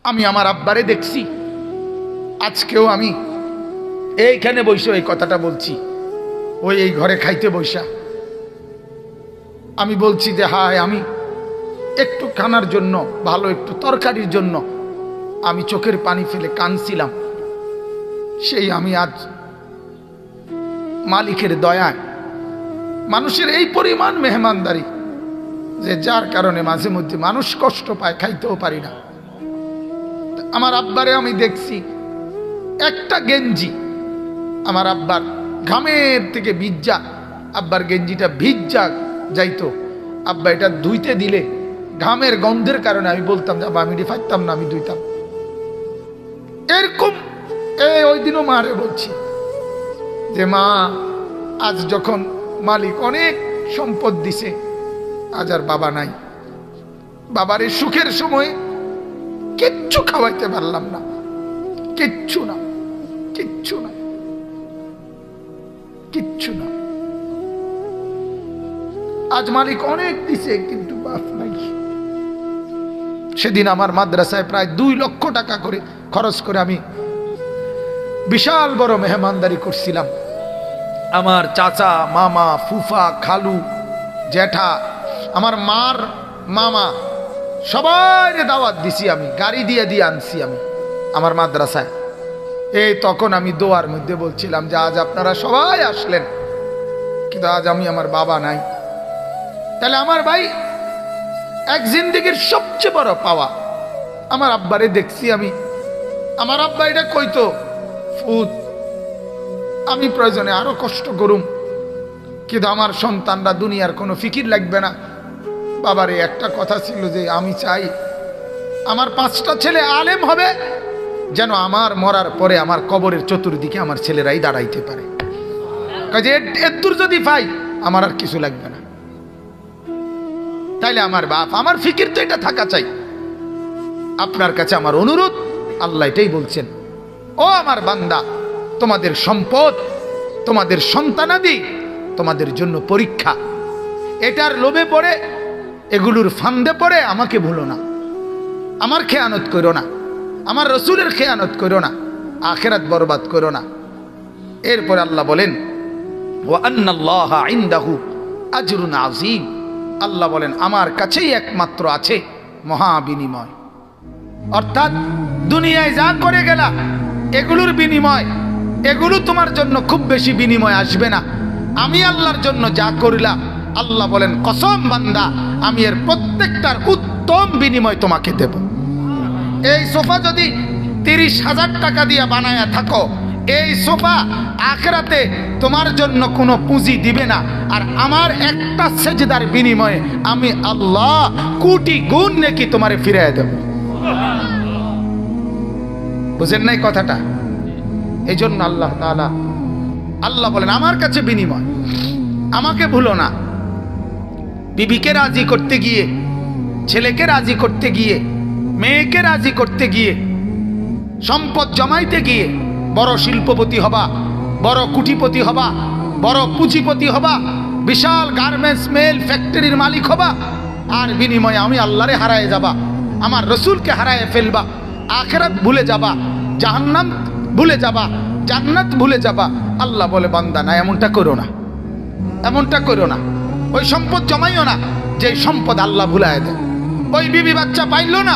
আমি আমার আব্বারে দেখছি, আজকেও আমি এইখানে বসে এই কথাটা বলছি, ওই এই ঘরে খাইতে বসা আমি বলছি যে হায়, আমি একটু খানার জন্য, ভালো একটু তরকারির জন্য আমি চোখের পানি ফেলে কাঁদছিলাম। সেই আমি আজ মালিকের দয়ায়, মানুষের এই পরিমাণ মেহমানদারি যে যার কারণে মাঝে মধ্যে মানুষ কষ্ট পায়, খাইতেও পারি না। আমার আব্বারে আমি দেখছি, একটা গেঞ্জি আমার আব্বার ঘামের থেকে ভিজা, আব্বার গেঞ্জিটা ভিজা যাইতো, আব্বা এটা ধুইতে দিলে ঘামের গন্ধের কারণে আমি বলতাম যে আব্বা আমি ফাইতাম না, আমি ধুইতাম। এরকম ওই দিনও মারে বলছি যে মা, আজ যখন মালিক অনেক সম্পদ দিছে, আজ আর বাবা নাই, বাবার এই সুখের সময় কিচ্ছু খাওয়াইতে পারলাম না, কিচ্ছু না, কিচ্ছু না, কিচ্ছু না। আজ মালিক অনেক দিছে কিন্তু বাপ নাই। সেদিন আমার মাদ্রাসায় প্রায় 2 লক্ষ টাকা করে খরচ করে আমি বিশাল বড় মেহমানদারি করছিলাম। আমার চাচা, মামা, ফুফা, খালু, জ্যাঠা, আমার মার মামা, সবাই দাওয়াত দিছি আমি, গাড়ি দিয়ে দিয়ে আনছি আমি আমার মাদ্রাসায়। এই তখন আমি দোয়ার মধ্যে বলছিলাম যে আজ আপনারা সবাই আসলেন, কিন্তু আজ আমি আমার বাবা নাই। তাহলে আমার ভাই, এক জিন্দেগির সবচেয়ে বড় পাওয়া আমার আব্বারে দেখছি আমি। আমার আব্বা এটা কইতো, ফুত আমি প্রয়োজনে আরো কষ্ট করুম, কিন্তু আমার সন্তানরা দুনিয়ার কোনো ফিকির লাগবে না। বাবারে একটা কথা ছিল যে আমি চাই আমার 5টা ছেলে আলেম হবে, যেন আমার মরার পরে আমার কবরের চতুর্দিকে আমার ছেলেরাই দাঁড়াইতে পারে। কাজে এদূর যদি পাই আমার আর কিছু লাগবে না। তাইলে আমার বাপ, আমার ফিকির তো এটা থাকা চাই। আপনার কাছে আমার অনুরোধ, আল্লাহ এটাই বলছেন, ও আমার বান্দা, তোমাদের সম্পদ, তোমাদের সন্তানাদি তোমাদের জন্য পরীক্ষা। এটার লোভে পড়ে, এগুলোর ফান্দে পড়ে আমাকে ভুলো না, আমার খেয়ানত করো না, আমার রসুলের খেয়ানত করো না, আখিরাত বরবাদ করো না। এরপরে আল্লাহ বলেন, ওয়া আন্নাল্লাহা ইনদাহু আজরুন আযীম। আল্লাহ বলেন আমার কাছেই একমাত্র আছে মহা বিনিময়। অর্থাৎ দুনিয়ায় যা করে গেলা এগুলোর বিনিময়, এগুলো তোমার জন্য খুব বেশি বিনিময় আসবে না। আমি আল্লাহর জন্য যা করলাম, আল্লাহ বলেন কসম বান্দা, আমি এর প্রত্যেকটার উত্তম বিনিময় তোমাকে দেব। এই সোফা যদি 30,000 টাকা দিয়ে বানায়া থাকো, এই সোফা আখিরাতে তোমার জন্য কোনো পুঁজি দিবে না। আর আমার একটা সেজদার বিনিময়ে আমি আল্লাহ কোটি গুণ নেকি তোমারে ফিরিয়ে দেব। বুঝেন নাই কথাটা? এই জন্য আল্লাহ তাআলা, আল্লাহ বলেন আমার কাছে বিনিময়, আমাকে ভুলো না। বিবিকে রাজি করতে গিয়ে, ছেলেকে রাজি করতে গিয়ে, মেয়েকে রাজি করতে গিয়ে, সম্পদ জমাইতে গিয়ে বড় শিল্পপতি হবা, বড় কুটিপতি হবা, বড় পুঁজিপতি হবা, বিশাল গার্মেন্টস মেল ফ্যাক্টরির মালিক হবা, আর বিনিময়ে আমি আল্লাহরে হারায় যাবা, আমার রসুলকে হারায় ফেলবা, আখিরাত ভুলে যাবা, জাহান্নাম ভুলে যাবা, জান্নাত ভুলে যাবা। আল্লাহ বলে বান্দা না, এমনটা করো না, এমনটা করো না। ওই সম্পদ জমাইও না যে সম্পদ আল্লাহ ভুলায় দেয়। ওই বিবি বাচ্চা পাইলো না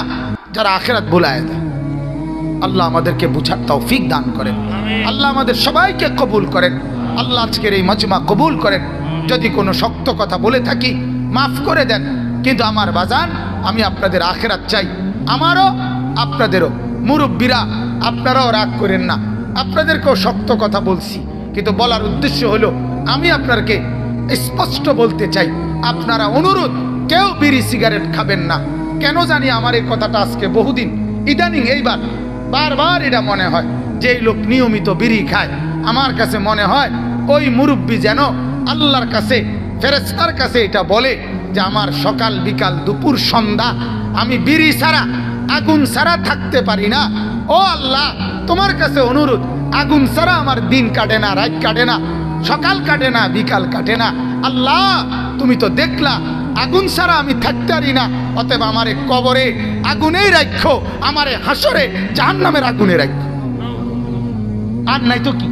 যারা আখিরাত ভুলায় দেয়। আল্লাহ আমাদেরকে বুঝার তৌফিক দান করেন, আল্লাহ আমাদের সবাইকে কবুল করেন, আল্লাহ আজকের এই মজমা কবুল করেন। যদি কোনো শক্ত কথা বলে থাকি মাফ করে দেন, কিন্তু আমার বাজান, আমি আপনাদের আখিরাত চাই, আমারও আপনাদেরও। মুরব্বীরা আপনারাও রাগ করেন না, আপনাদেরকেও শক্ত কথা বলছি, কিন্তু বলার উদ্দেশ্য হলো আমি আপনাকে স্পষ্ট বলতে চাই, আপনারা অনুরোধ, কেউ বিড়ি সিগারেট খাবেন না। কেন জানি আমার এই কথাটা আজকে বহুদিন ইদানিং এইবার বারবার এটা মনে হয় যে এই লোক নিয়মিত বিড়ি খায়। আমার কাছে মনে হয় ওই মুরব্বী যেন আল্লাহর কাছে, ফেরেশতার কাছে এটা বলে যে আমার সকাল বিকাল দুপুর সন্ধ্যা আমি বিড়ি ছাড়া, আগুন ছাড়া থাকতে পারি না। ও আল্লাহ, তোমার কাছে অনুরোধ, আগুন ছাড়া আমার দিন কাটে না, রাত কাটে না, সকাল কাটে না, বিকাল কাটে না। আল্লাহ তুমি তো দেখলা আগুন ছাড়া আমি থাকতে পারি না, অতএব আমারে কবরে আগুনেই রাখো, আমারে হাসরে জাহান্নামের আগুনে রাখো। আর নাই তো কি,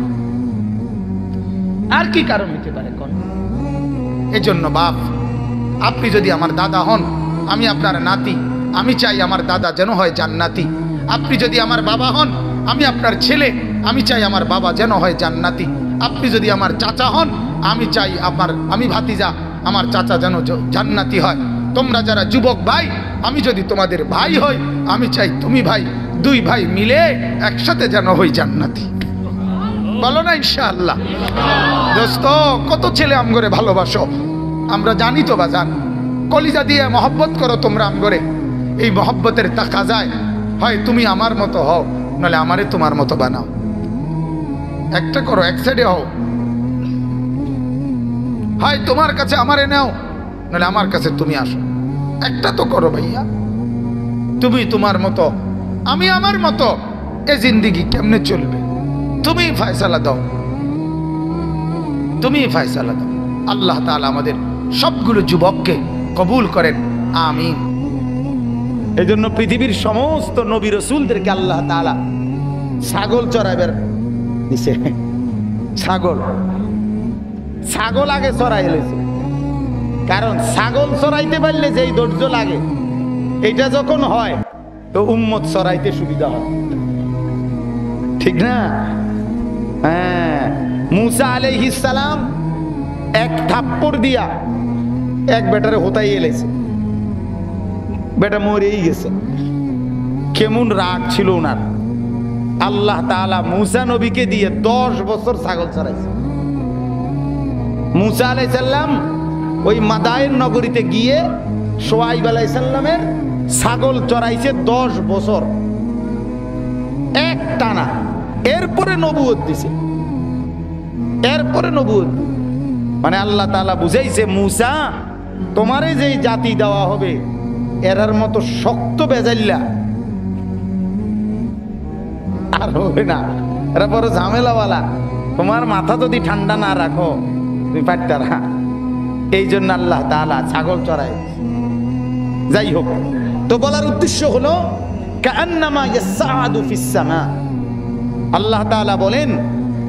আর কি কারণ হতে পারে কোন? এই জন্য বাপ, আপনি যদি আমার দাদা হন, আমি আপনার নাতি, আমি চাই আমার দাদা যেন হয় জান্নাতি। আপনি যদি আমার বাবা হন, আমি আপনার ছেলে, আমি চাই আমার বাবা যেন হয় জান্নাতি। আপনি যদি আমার চাচা হন, আমি চাই আমি ভাতিজা, আমার চাচা যেন জান্নাতি হয়। তোমরা যারা যুবক ভাই, আমি যদি তোমাদের ভাই হই, আমি চাই তুমি ভাই, দুই ভাই মিলে একসাথে যেন হই জান্নাতি। বলো না ইনশাআল্লাহ? দোস্ত, কত ছেলে আমগরে ভালোবাসো, আমরা জানি তো বাজান, কলিজা দিয়ে মহব্বত করো তোমরা আমগরে। এই মহব্বতের তাকাজায় হয় তুমি আমার মতো হও, নাহলে আমারে তোমার মতো বানাও। একটা করো, এক সাইডে হও। হয় তোমার কাছে আমারে নাও, নাহলে আমার কাছে তুমি আসো। একটা তো করো ভাইয়া। তুমি তোমার মতো, আমি আমার মতো, এ জিন্দিগি কেমনে চলবে? তুমি ফয়সালা দাও, তুমি ফয়সালা দাও। আল্লাহ তাআলা আমাদের সবগুলো যুবককে কবুল করেন, আমিন। এই জন্য পৃথিবীর সমস্ত নবী রাসূলদেরকে আল্লাহ তাআলা ছাগল চড়াইবার দিছে। ছাগল আগে চড়াই এলেছে, কারণ ছাগল চড়াইতে পারলে যেই ধৈর্য লাগে, এটা যখন হয় তো উম্মত চড়াইতে সুবিধা হয়, ঠিক না? হ্যাঁ, মুসা আলাইহিস সালাম এক থাপ্পড় দিয়া এক বেটারে হোতাই এলেছে, বেটা মরেই গেছে। কেমন রাগ ছিল ওনার। আল্লাহ তাআলা মুসা নবীকে দিয়ে 10 বছর ছাগল চড়াইছে। মুসা আলাইহিস সালাম ওই মাদায়েন নগরীতে গিয়ে শুআইব আলাইহিস সালামের ছাগল চড়াইছে 10 বছর এক টানা। এরপরে নবুয়ত দিছে, এরপরে নবুয়ত। মানে আল্লাহ তাআলা বুঝাইছে, মুসা তোমারে যেই জাতি দেওয়া হবে, এরার মতো শক্ত বেজাল্লা আর হবে না। এরা বড় ঝামেলাওয়ালা, তোমার মাথা যদি ঠান্ডা না রাখো তুমি পারতে না। এই জন্য আল্লাহ তাআলা ছাগল চড়ায়। যাই হোক, তো বলার উদ্দেশ্য হলো কাআন্নামা ইয়াসআদু ফিস সামা। আল্লাহ তাআলা বলেন,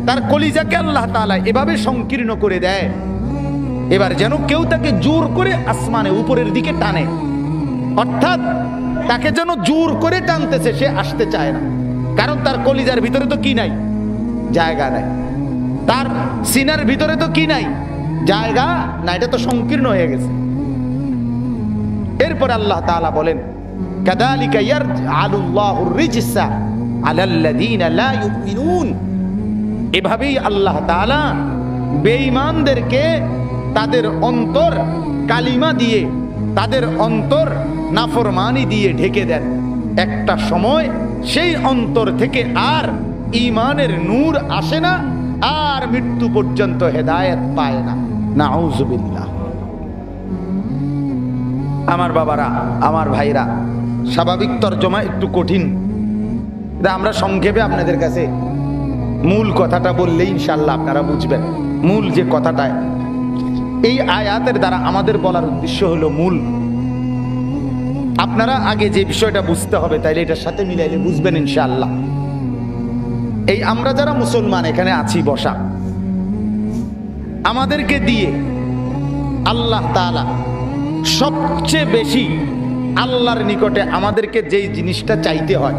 তার কলিজাকে আল্লাহ তাআলা এভাবে সংকীর্ণ করে দেয়, এবার যেন কেউ তাকে জোর করে আসমানে উপরের দিকে টানে। অর্থাৎ তাকে যেন জোর করে টানতেছে, সে আসতে চায় না। কারণ তার কলিজার ভিতরে তো কি নাই? জায়গা নাই। তার সিনার ভিতরে তো কি নাই? জায়গা না, এটা তো সংকীর্ণ হয়ে গেছে। এরপর আল্লাহ তাআলা বলেন, কাযালিকা ইয়ারআলুল্লাহুর রিজসা আলাল্লাযীনা লা ইউমিনুন। এভাবেই আল্লাহ তাআলা বেঈমানদেরকে তাদের অন্তর কালিমা দিয়ে, তাদের অন্তর নাফরমানি দিয়ে ঢেকে দেন। একটা সময় সেই অন্তর থেকে আর ঈমানের নূর আসে না, আর মৃত্যু পর্যন্ত হেদায়েত পায় না। নাউযুবিল্লাহ। আমার বাবারা, আমার ভাইরা, স্বাভাবিক তরজমা একটু কঠিন, আমরা সংক্ষেপে আপনাদের কাছে মূল কথাটা বললে ইনশাআল্লাহ আপনারা বুঝবেন। মূল যে কথাটা এই আয়াতের দ্বারা আমাদের বলার উদ্দেশ্য হলো মূল। আপনারা আগে যে বিষয়টা বুঝতে হবে, তাইলে এটার সাথে মিলাইলে বুঝবেন ইনশাআল্লাহ। এই আমরা যারা মুসলমান এখানে আছি বসা, আমাদেরকে দিয়ে আল্লাহ তাআলা সবচেয়ে বেশি আল্লাহর নিকটে আমাদেরকে যেই জিনিসটা চাইতে হয়,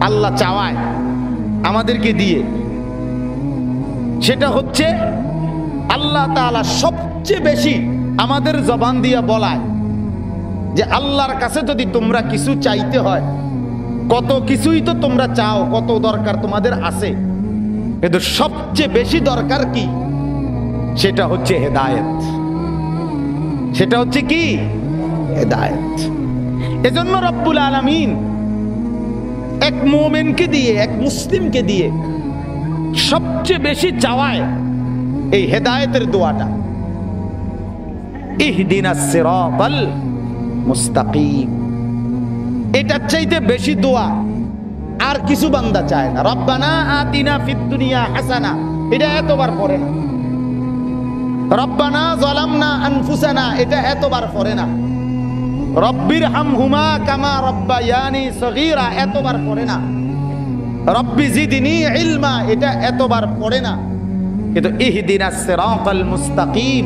আল্লাহ চাওয়ায় আমাদেরকে দিয়ে, সেটা হচ্ছে আল্লাহ তাআলা সবচেয়ে বেশি আমাদের জবান দিয়ে বলায় যে আল্লাহর কাছে যদি তোমরা কিছু চাইতে হয়, কত কিছুই তো তোমরা চাও, কত দরকার তোমাদের আছে, কিন্তু সবচেয়ে বেশি দরকার কি? সেটা হচ্ছে হেদায়েত। সেটা হচ্ছে কি? হেদায়েত। এজন্য রব্বুল আলামিন এক মুমিনকে দিয়ে, এক মুসলিমকে দিয়ে সবচেয়ে বেশি চাওয়ায় এই হেদায়েতের দোয়াটা, ইহদিনাস সিরাতাল মুস্তাকিম। এটার চাইতে বেশি দোয়া আর কিছু বান্দা চায় না। রব্বানা আতিনা ফিদ দুনিয়া হাসানা, এটা এতবার পড়ে না। রব্বানা যালামনা আনফুসানা এটা এতবার পড়ে না। রব্বির হামহুমা কামা রব্বায়ানি সগীরা এতবার পড়ে না। রব্বি জিদনি ইলমা এটা এতবার পড়ে না। কিন্তু ইহদিনাস সিরাতাল মুস্তাকিম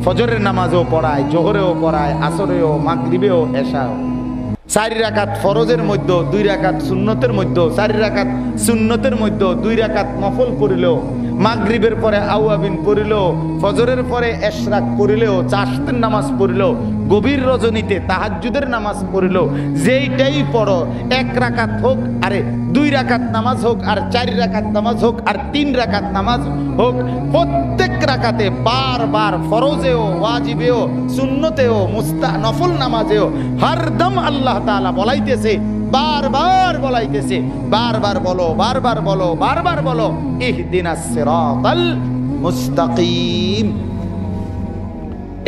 ফজরের নামাজও পড়ায়, জোহরেও পড়ায়, আসরেও, মাগরিবেও, এশাও। 4 রাকাত ফরজের মধ্যে, 2 রাকাত সুন্নতের মধ্যে, 4 রাকাত সুন্নতের মধ্যে 2 রাকাত নফল পড়িলেও, মাগরিবের পরে আওয়াবিন পড়িলেও, ফজরের পরে এশরাক পড়িলেও, চাশতের নামাজ পড়িলেও, গভীর রজনীতে তাহাজ্জুদের নামাজ পড়িলেও, যেইটাই পড়ো 1 রাকাত হোক, আরে 2 রাকাত নামাজ হোক, আর 4 রাকাত নামাজ হোক, আর 3 রাকাত নামাজ হোক, প্রত্যেক রাকাতে বারবার ফরজেও, ওয়াজিবেও, সুন্নতেও, নফল নামাজেও হরদম আল্লাহ তাআলা বলাইতেছে, বারবার বলাইতেছে, বারবার বলো, বারবার বলো, বারবার বলো, ইহদিনাস সিরাতাল মুস্তাকিম।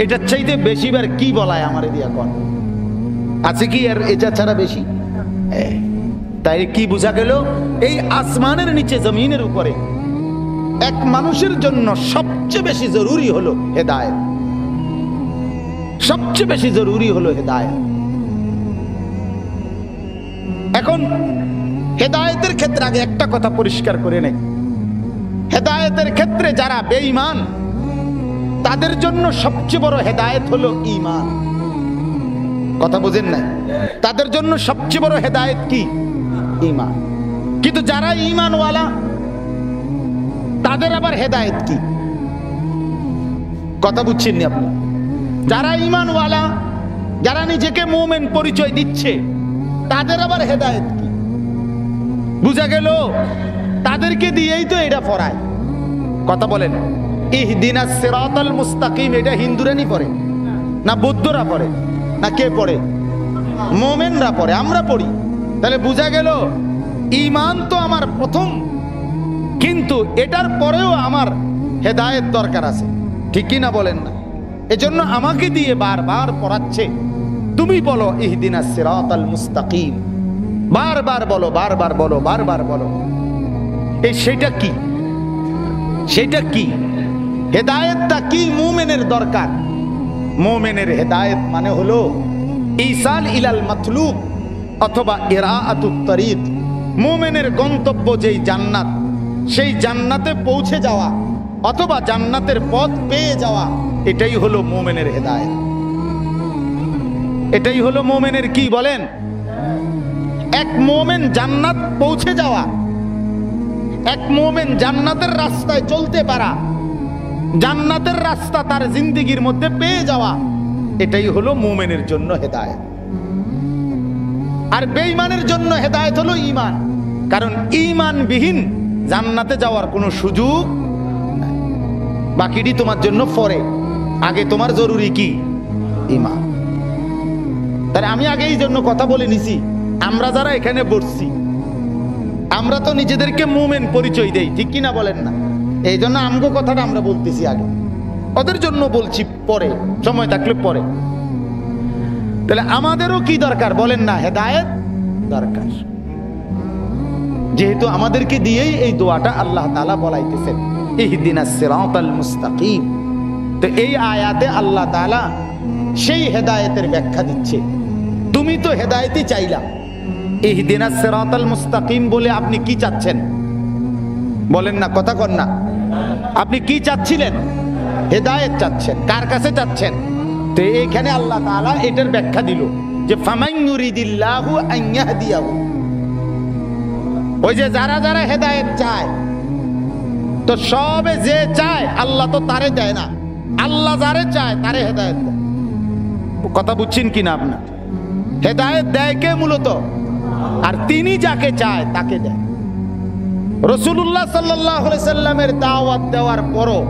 এটা চাইতে বেশিবার কি বলায় আমারে দিয়া কোন আছে কি? আর এটা ছাড়া বেশি? তাই কি বোঝা গেল? এই আসমানের নিচে জমিনের উপরে এক মানুষের জন্য সবচেয়ে বেশি জরুরি হলো হেদায়েত। সবচেয়ে বেশি জরুরি হলো হেদায়েত। এখন হেদায়েতের ক্ষেত্রে আগে একটা কথা পরিষ্কার করে নেই, হেদায়েতের ক্ষেত্রে যারা বেঈমান তাদের জন্য সবচেয়ে বড় হেদায়েত হলো ঈমান। কথা বুঝেন না? তাদের জন্য সবচেয়ে বড় হেদায়েত কি? ঈমান। কিন্তু যারা ঈমানওয়ালা তাদের আবার হেদায়েত কি? কথা বুঝছেন না আপনি? যারা ঈমানওয়ালা, যারা নিজেকে মুমিন পরিচয় দিচ্ছে, তাদের আবার হেদায়েত কি? বুঝা গেল? তাদেরকে দিয়েই তো এটা পড়ায়। কথা বলেন, ইহদিনাস সিরাতাল মুস্তাকিম এটা হিন্দুরা নি পড়ে না বৌদ্ধরা পড়ে না কে পড়ে? মুমিনরা পড়ে, আমরা পড়ি। তাহলে বুঝা গেল ঈমান তো আমার প্রথম, কিন্তু এটার পরেও আমার হেদায়েত দরকার আছে। ঠিক কি না বলেন না? এজন্য আমাকে দিয়ে বারবার পড়াচ্ছে, তুমি বলো ইহদিনাস সিরাতাল মুস্তাকিম, বারবার বলো, বারবার বলো, বারবার বলো। এই সেটা কি? সেটা কি? হেদায়েতটা কি মুমিনের দরকার? মুমিনের হেদায়েত মানে হলো ঈসাল ইলাল মাতলুব অথবা ইরাআতুত তরিক। মুমিনের গন্তব্য যেই জান্নাত, সেই জান্নাতে পৌঁছে যাওয়া অথবা জান্নাতের পথ পেয়ে যাওয়া, এটাই হলো মুমিনের হেদায়েত। এটাই হলো মুমিনের কি বলেন? এক মুমিন জান্নাত পৌঁছে যাওয়া, এক মুমিন জান্নাতের রাস্তায় চলতে পারা, জান্নাতের রাস্তা তার জিন্দেগির মধ্যে পেয়ে যাওয়া, এটাই হলো মুমিনের জন্য হেদায়েত। আর বেঈমানের জন্য হেদায়েত হলো ঈমান। কারণ ঈমানবিহীন জান্নাতে যাওয়ার কোনো সুযোগ নাই। বাকিটি তোমার জন্য পরে, আগে তোমার জরুরি কি? ঈমান। তাহলে আমি আগে এই জন্য কথা বলে নিছি, আমরা যারা এখানে বসছি আমরা তো নিজেদেরকে মুমিন পরিচয় দেই, ঠিক কিনা বলেন না? এই জন্য আমগো কথাটা আমরা বলতেছি আগে, ওদের জন্য বলছি পরে, সময় থাকলে পরে। তাহলে আমাদেরও কি দরকার বলেন না? হেদায়েত দরকার। যেহেতু আমাদেরকে দিয়েই এই দোয়াটা আল্লাহ তাআলা বলাইতেছেন, ইহদিনাস সিরাতাল মুস্তাকিম। তো এই আয়াতে আল্লাহ তাআলা সেই হেদায়েতের ব্যাখ্যা দিচ্ছে। তুমি তো হেদায়েতই চাইলা, ইহদিনাস সিরাতাল মুস্তাকিম বলে আপনি কি চাচ্ছেন বলেন না? কথা কন না? আপনি কি চাচ্ছিলেন? হেদায়েত চাচ্ছেন। কার কাছে চাচ্ছেন? তো এইখানে আল্লাহ তাআলা এটার ব্যাখ্যা দিল যে ফামান ইউরিদিল্লাহু আন ইয়াহদিয়াহু, ওই যে যারা যারা হেদায়েত চায়, তো সবে যে চায় আল্লাহ তো তারে দেয় না, আল্লাহ যারে চায় তারে হেদায়েত দেয়। কথা বুঝছেন কিনা আপনার? হেদায়েত দেয় কে মূলত? আর তিনি যাকে চায় তাকে দেয়। রাসূলুল্লাহ সাল্লাল্লাহু আলাইহি সাল্লামের দাওয়াত দেওয়ার পরও,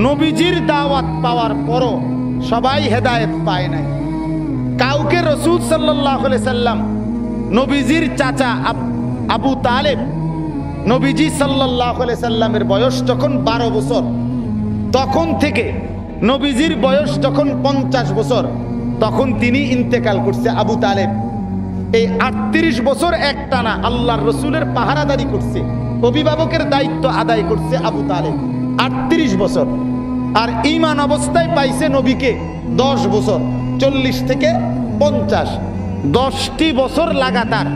নবীজির দাওয়াত পাওয়ার পরও সবাই হেদায়েত পায় নাই। কাউকে রাসূল সাল্লাল্লাহু আলাইহি সাল্লাম, নবীজির চাচা আবু তালেব, নবীজি সাল্লাল্লাহু আলাইহি সাল্লামের বয়স যখন 12 বছর, তখন থেকে নবীজির বয়স যখন 50 বছর, তখন তিনি ইন্তেকাল করছে আবু তালেব। এই 38 বছর একটানা আল্লাহর রসুলের পাহারাদারি করছে, অভিভাবকের দায়িত্ব আদায় করছে আবু তালেব 38 বছর। আর ঈমান অবস্থায় পাইছে নবীকে 10 বছর, 40 থেকে 50, 10টি বছর লাগাতার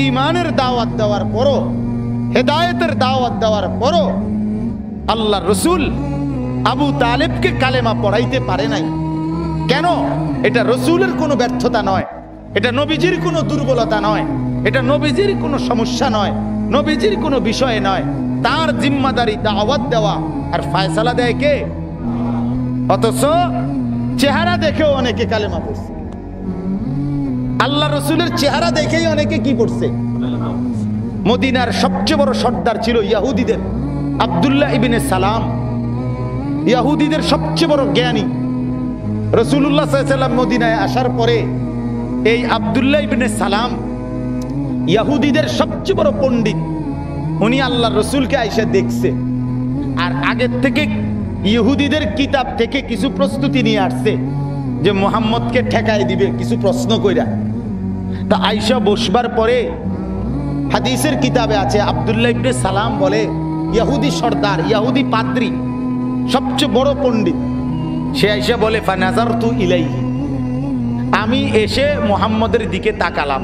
ঈমানের দাওয়াত দেওয়ার পরও, হেদায়েতের দাওয়াত দেওয়ার পরও আল্লাহ রসুল আবু তালেবকে কালেমা পড়াইতে পারে নাই। কেন? এটা রসুলের কোনো ব্যর্থতা নয়, এটা নবীজির কোনো দুর্বলতা নয়, এটা নবীজির কোনো সমস্যা নয়, নবীজির কোনো বিষয় নয়। তার জিম্মাদারি দাওয়াত দেওয়া আর ফয়সালা দেয় কে? অথচ চেহারা দেখেও অনেকে কালেমা পড়ছে। আল্লাহ রসুলের চেহারা দেখেই অনেকে কি করছে? মদিনার সবচেয়ে বড় সর্দার ছিল ইহুদিদের আব্দুল্লাহ ইবনে সালাম, ইহুদিদের সবচেয়ে বড় জ্ঞানী। রাসূলুল্লাহ সাল্লাল্লাহু আলাইহি ওয়াসাল্লাম মদিনায় আসার পরে এই আব্দুল্লাহ ইবনে সালাম ইহুদিদের সবচেয়ে বড় পণ্ডিত। উনি আল্লাহ রসুলকে আইসা দেখছে আর আগের থেকে ইহুদিদের কিতাব থেকে কিছু প্রস্তুতি নিয়ে আসছে যে মুহাম্মদকে ঠেকায় দিবে কিছু প্রশ্ন কইরা। তা আইসা বসবার পরে হাদিসের কিতাবে আছে আব্দুল্লাহ ইবনে সালাম বলে, ইহুদি সর্দার, ইহুদি পাদ্রী, সবচেয়ে বড় পণ্ডিত, সে আইসা বলে ফানাজারতু ইলাইহি, আমি এসে মুহাম্মদের দিকে তাকালাম।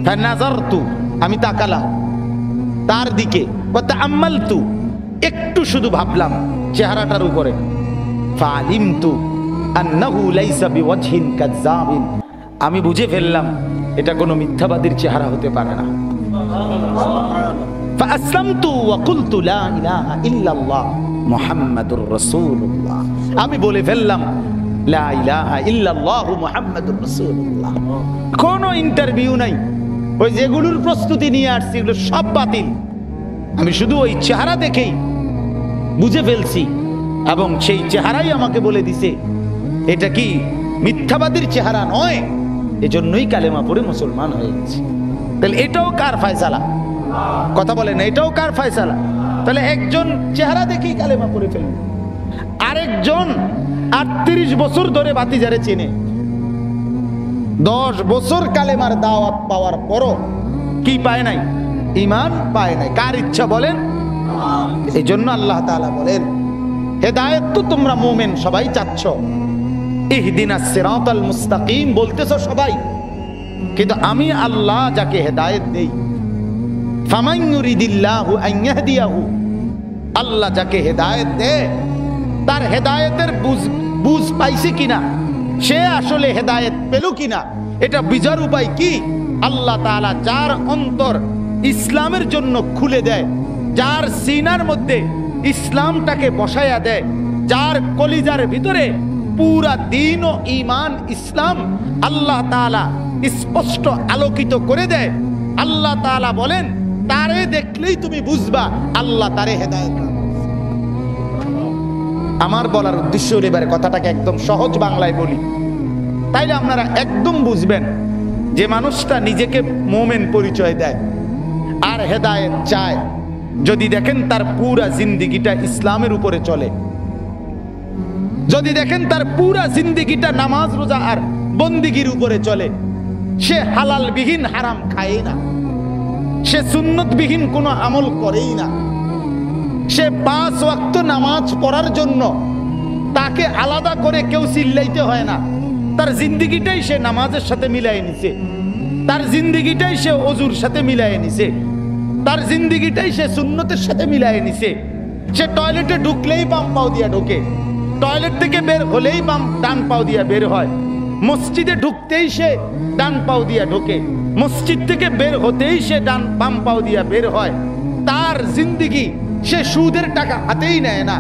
ফানাজারতু, আমি তাকালাম তার দিকে, ওয়া তাআম্মালতু, একটু শুধু ভাবলাম চেহারাটার উপরে। ফাআলিমতু আন্নাহু লাইসা বিওয়াজহিন কাযাবিন, আমি বুঝে ফেললাম এটা কোনো মিথ্যাবাদীর চেহারা হতে পারে না। ফাআসলামতু ওয়া কুলতু লা ইলাহা ইল্লাল্লাহ মুহাম্মাদুর রাসূলুল্লাহ, আমি বলে ফেললাম লা ইলাহা ইল্লাল্লাহ মুহাম্মাদুর রাসূলুল্লাহ। কোনো ইন্টারভিউ নাই, ওই যেগুলোর প্রস্তুতি নিয়ে আসছি এগুলো সব বাতিল। আমি শুধু ওই চেহারা দেখেই বুঝে ফেলছি এবং সেই চেহারাই আমাকে বলে দিছে এটা কি মিথ্যাবাদীর চেহারা নয়, এজন্যই কালেমা পড়ে মুসলমান হয়ে গেছে। তাহলে এটাও কার ফয়সালা? কথা বলেন, এটাও কার ফয়সালা? তাহলে একজন চেহারা দেখেই কালেমা পড়ে ফেলবে, আরেকজন 38 বছর ধরে ভাতিজারে চেনে, 10 বছর কালেমার দাওয়াত পাওয়ার পরও কি পায় নাই? ঈমান পায় নাই। কার ইচ্ছা বলেন? এই জন্য আল্লাহ তাআলা বলেন হেদায়েত তো তোমরা মুমিন সবাই চাচ্ছ, ইহদিনাস সিরাতাল মুস্তাকিম বলতেছো সবাই, কিন্তু আমি আল্লাহ যাকে হেদায়েত দেই, ফামান ইউরিদিল্লাহু আন ইয়াহদিয়াহু, আল্লাহ যাকে হেদায়েত দেয় তার হেদায়েতের বুঝ পাইছে কিনা, সে আসলে হেদায়েত পেল কিনা, এটা বুঝার উপায় কি? আল্লাহ তাআলা যার অন্তর ইসলামের জন্য খুলে দেয়, যার সিনার মধ্যে ইসলামটাকে বসায়া দেয়, যার কলিজার ভিতরে পুরা দ্বীন ও ঈমান ইসলাম আল্লাহ তাআলা স্পষ্ট আলোকিত করে দেয়, আল্লাহ তাআলা বলেন তারে দেখলেই তুমি বুঝবা আল্লাহ তারে হেদায়েত দান। আমার বলার উদ্দেশ্য এবারে কথাটাকে একদম সহজ বাংলায় বলি, তাইলে আপনারা একদম বুঝবেন যে মানুষটা নিজেকে মুমিন পরিচয় দেয় আর হেদায়েত চায়, যদি দেখেন তার পুরা জিন্দেগিটা ইসলামের উপরে চলে, যদি দেখেন তার পুরা জিন্দেগিটা নামাজ রোজা আর বন্দিগির উপরে চলে, সে হালাল বিহীন হারাম খায় না, সে সুন্নত বিহীন কোনো আমল করেই না, সে 5 ওয়াক্ত নামাজ পড়ার জন্য তাকে আলাদা করে কেউ চিল্লাইতে হয় না, তার জিন্দেগিটাই সে নামাজের সাথে মিলাই নিছে, তার জিন্দেগিটাই সে ওযুর সাথে মিলাই নিছে, তার জিন্দেগিটাই সে সুন্নতের সাথে মিলাই নিছে। সে টয়লেটে ঢুকলেই বাম পাও দিয়া ঢোকে, টয়লেট থেকে বের হলেই ডান পাও দিয়া বের হয়, মসজিদে ঢুকতেই সে ডান পাও দিয়া ঢোকে, মসজিদ থেকে বের হতেই সে বাম পাও দিয়া বের হয়। তার জিন্দেগি, সে সুদের টাকা হাতেই নেয় না,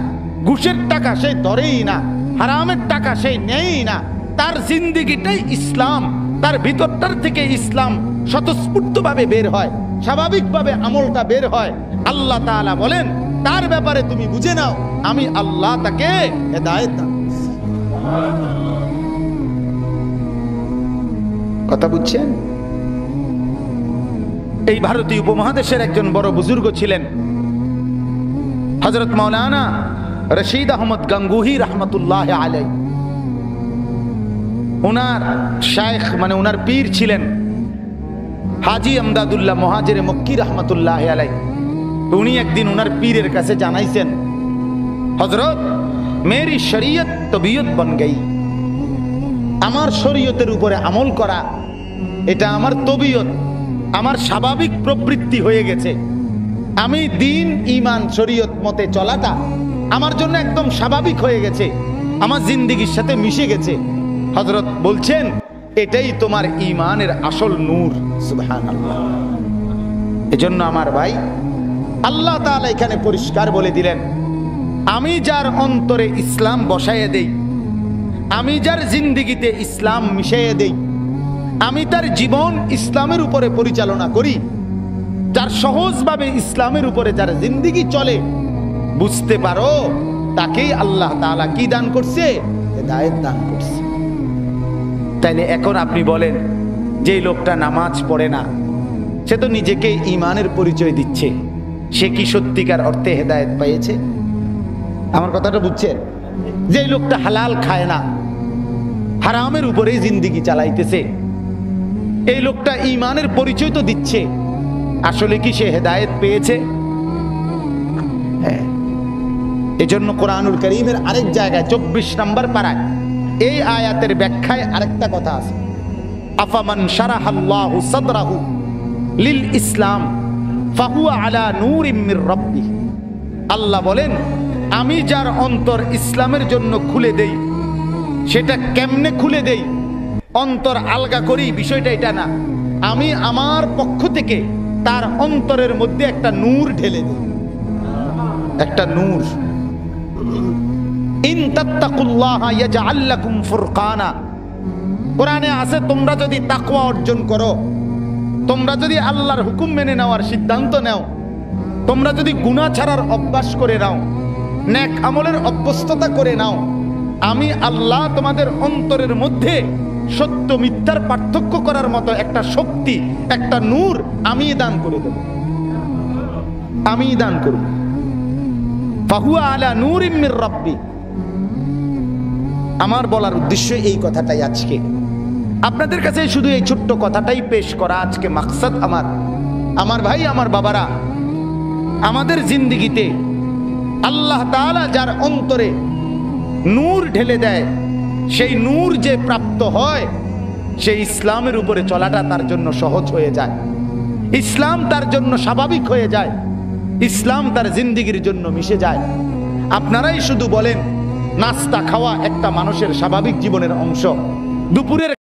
ঘুষের টাকা সে ধরেই না, হারামের টাকা সে নেয়ই না, তার জিন্দেগিটাই ইসলাম, তার ভিতরটার থেকে ইসলাম স্বতঃস্ফূর্তভাবে বের হয়, স্বাভাবিকভাবে আমলটা বের হয়। আল্লাহ তাআলা বলেন তার ব্যাপারে তুমি বুঝে নাও আমি আল্লাহ তাকে হেদায়েত দান। কথা বুঝছেন? এই ভারতীয় উপমহাদেশের একজন বড় বুজুর্গ ছিলেন হযরত মাওলানা রশিদ আহমদ গাঙ্গুহি রাহমাতুল্লাহ আলাইহি। ওনার শায়েখ মানে ওনার পীর ছিলেন হাজী আমদাদুল্লাহ মুহাজিরে মক্কি রাহমাতুল্লাহ আলাইহি। উনি একদিন ওনার পীরের কাছে জানাইছেন, হযরত মেরি শরীয়ত তবিয়ত বন গই, আমার শরীয়তের উপরে আমল করা এটা আমার তবিয়ত, আমার স্বাভাবিক প্রবৃত্তি হয়ে গেছে। আমি দিন ঈমান শরীয়ত মতে চলাটা আমার জন্য একদম স্বাভাবিক হয়ে গেছে, আমার জিন্দেগির সাথে মিশে গেছে। হযরত বলছেন এটাই তোমার ঈমানের আসল নূর। সুবহানাল্লাহ। এজন্য আমার ভাই, আল্লাহ তাআলা এখানে পরিষ্কার বলে দিলেন, আমি যার অন্তরে ইসলাম বসাইয়ে দেই, আমি যার জিন্দেগিতে ইসলাম মিশিয়ে দেই, আমি তার জীবন ইসলামের উপরে পরিচালনা করি, যার সহজভাবে ইসলামের উপরে যার জিন্দেগি চলে, বুঝতে পারো তাকেই আল্লাহ তাআলা কি দান করছে? হেদায়েত দান করছে। তাইলে এখন আপনি বলেন, যে লোকটা নামাজ পড়ে না, সে তো নিজেকে ঈমানের পরিচয় দিচ্ছে, সে কি সত্যিকার অর্থে হেদায়েত পেয়েছে? আমার কথাটা বুঝছেন? যে লোকটা হালাল খায় না, হারামের উপরেই জিন্দেগি চালাইতেছে, এই লোকটা ঈমানের পরিচয় তো দিচ্ছে, আসলে কি সে হেদায়েত পেয়েছে? হ্যাঁ। এজন্য কোরআনুল কারীমের আরেক জায়গায় 24 নম্বর পারায় এই আয়াতের ব্যাখ্যায় আরেকটা কথা আছে, আফামান শারাহাল্লাহু সাদরাহু লিল ইসলাম ফাহুয়া আলা নূরিম মির রাব্বিহ। আল্লাহ বলেন, আমি যার অন্তর ইসলামের জন্য খুলে দেই, সেটা কেমনে খুলে দেই? অন্তর আলগা করি বিষয়টা এটা না, আমি আমার পক্ষ থেকে তার অন্তরের মধ্যে একটা নূর ঢেলে দেই, একটা নূর। ইন তাত্তাকুল্লাহা ইয়াজআল লাকুম ফুরকানা, কোরআনে আছে তোমরা যদি তাকওয়া অর্জন করো, তোমরা যদি আল্লাহর হুকুম মেনে নেওয়ার সিদ্ধান্ত নাও, তোমরা যদি গুনাহ ছাড়ার অভ্যাস করে নাও, নেক আমলের অভ্যস্ততা করে নাও, আমি আল্লাহ তোমাদের অন্তরের মধ্যে সত্য মিথ্যার পার্থক্য করার মতো একটা শক্তি, একটা নূর আমি দান করে দেব, আমি দান করব। ফাহুয়া আলা নূরিম মির রাব্বি। আমার বলার উদ্দেশ্য এই কথাটাই আজকে আপনাদের কাছে, শুধু এই ছোট্ট কথাটাই পেশ করা আজকে মাকসাদ আমার। আমার ভাই, আমার বাবারা, আমাদের জিন্দেগিতে আল্লাহ তাআলা যার অন্তরে নূর ঢেলে দেয়, সেই নূর যে প্রাপ্ত হয়, সেই ইসলামের উপরে চলাটা তার জন্য সহজ হয়ে যায়, ইসলাম তার জন্য স্বাভাবিক হয়ে যায়, ইসলাম তার জিন্দেগির জন্য মিশে যায়। আপনারাই শুধু বলেন, নাস্তা খাওয়া একটা মানুষের স্বাভাবিক জীবনের অংশ, দুপুরের